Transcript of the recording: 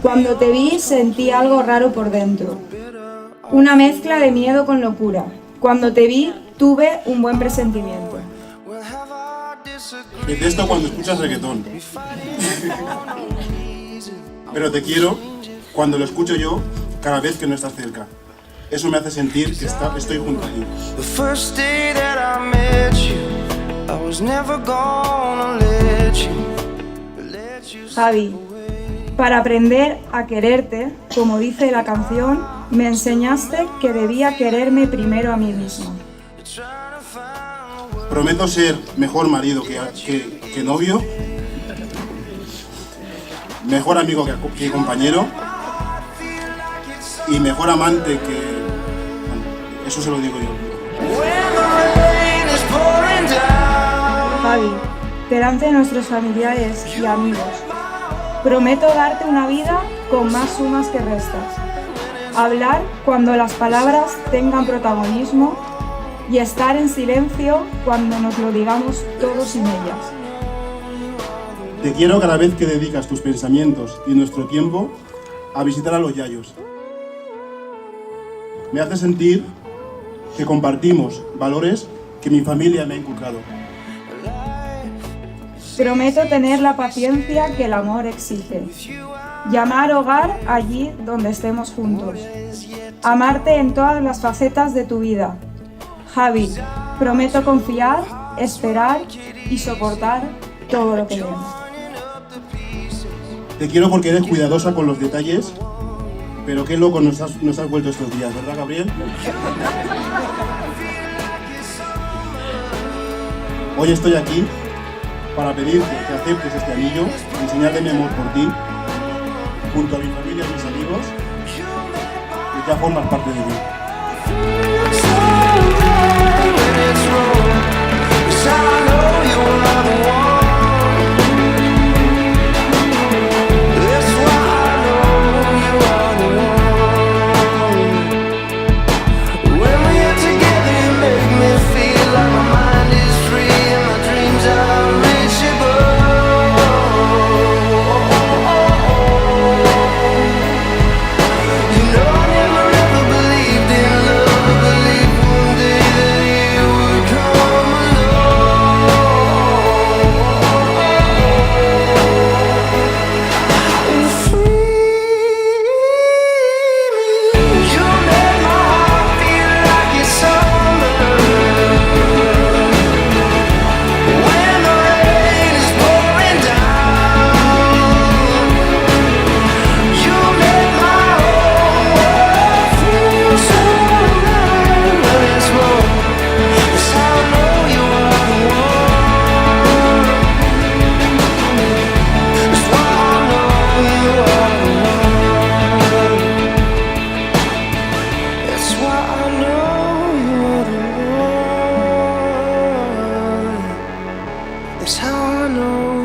Cuando te vi sentí algo raro por dentro, una mezcla de miedo con locura. Cuando te vi tuve un buen presentimiento. Detesto cuando escuchas reggaetón. Pero te quiero cuando lo escucho yo cada vez que no estás cerca. Eso me hace sentir que estoy junto a ti. Javi, para aprender a quererte, como dice la canción, me enseñaste que debía quererme primero a mí mismo. Prometo ser mejor marido que novio, mejor amigo que compañero y mejor amante que... Bueno, eso se lo digo yo. Javi, delante de nuestros familiares y amigos, prometo darte una vida con más sumas que restas. Hablar cuando las palabras tengan protagonismo y estar en silencio cuando nos lo digamos todos sin ellas. Te quiero cada vez que dedicas tus pensamientos y nuestro tiempo a visitar a los yayos. Me hace sentir que compartimos valores que mi familia me ha inculcado. Prometo tener la paciencia que el amor exige. Llamar hogar allí donde estemos juntos. Amarte en todas las facetas de tu vida. Javi, prometo confiar, esperar y soportar todo lo que venga. Te quiero porque eres cuidadosa con los detalles, pero qué loco nos has vuelto estos días, ¿verdad, Gabriel? Hoy estoy aquí para pedirte que aceptes este anillo y señal mi amor por ti, junto a mi familia y mis amigos, que ya formas parte de mí. That's how I know